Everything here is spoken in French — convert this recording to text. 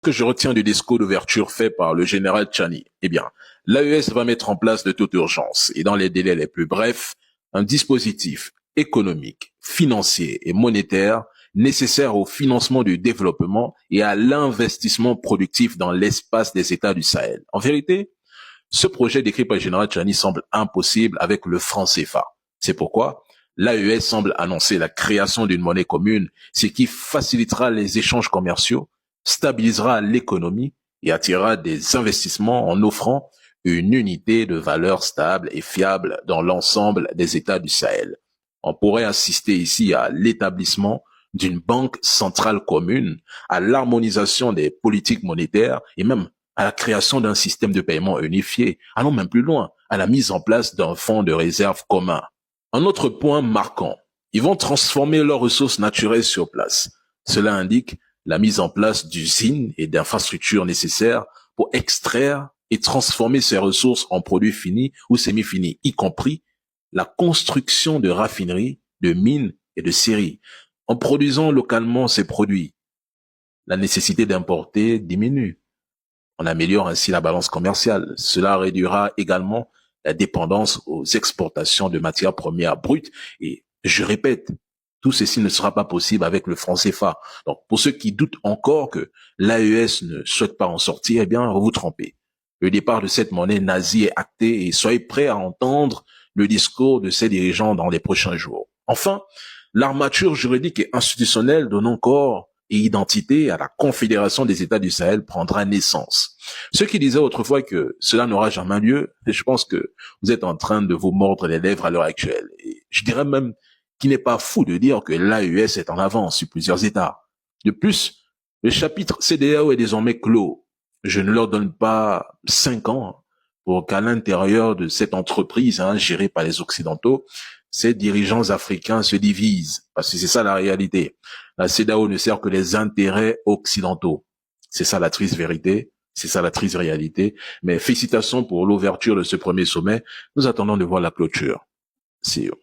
que je retiens du discours d'ouverture fait par le général Tchani? Eh bien, l'AES va mettre en place de toute urgence et dans les délais les plus brefs un dispositif économique, financier et monétaire nécessaire au financement du développement et à l'investissement productif dans l'espace des États du Sahel. En vérité, ce projet décrit par le général Tchani semble impossible avec le franc CFA. C'est pourquoi l'AES semble annoncer la création d'une monnaie commune, ce qui facilitera les échanges commerciaux, stabilisera l'économie et attirera des investissements en offrant une unité de valeur stable et fiable dans l'ensemble des États du Sahel. On pourrait assister ici à l'établissement d'une banque centrale commune, à l'harmonisation des politiques monétaires et même à la création d'un système de paiement unifié. Allons même plus loin, à la mise en place d'un fonds de réserve commun. Un autre point marquant, ils vont transformer leurs ressources naturelles sur place. Cela indique la mise en place d'usines et d'infrastructures nécessaires pour extraire et transformer ces ressources en produits finis ou semi-finis, y compris la construction de raffineries, de mines et de scieries. En produisant localement ces produits, la nécessité d'importer diminue. On améliore ainsi la balance commerciale. Cela réduira également la dépendance aux exportations de matières premières brutes. Et je répète, tout ceci ne sera pas possible avec le franc CFA. Donc, pour ceux qui doutent encore que l'AES ne souhaite pas en sortir, eh bien, vous vous trompez. Le départ de cette monnaie nazie est acté et soyez prêts à entendre le discours de ses dirigeants dans les prochains jours. Enfin, l'armature juridique et institutionnelle donnant corps et identité à la Confédération des États du Sahel prendra naissance. Ceux qui disaient autrefois que cela n'aura jamais lieu, je pense que vous êtes en train de vous mordre les lèvres à l'heure actuelle. Et je dirais même qu'il n'est pas fou de dire que l'AES est en avance sur plusieurs États. De plus, le chapitre CEDEAO est désormais clos. Je ne leur donne pas 5 ans pour qu'à l'intérieur de cette entreprise gérée par les Occidentaux, ces dirigeants africains se divisent. Parce que c'est ça la réalité. La CEDEAO ne sert que les intérêts occidentaux. C'est ça la triste vérité. C'est ça la triste réalité. Mais félicitations pour l'ouverture de ce premier sommet. Nous attendons de voir la clôture. See you.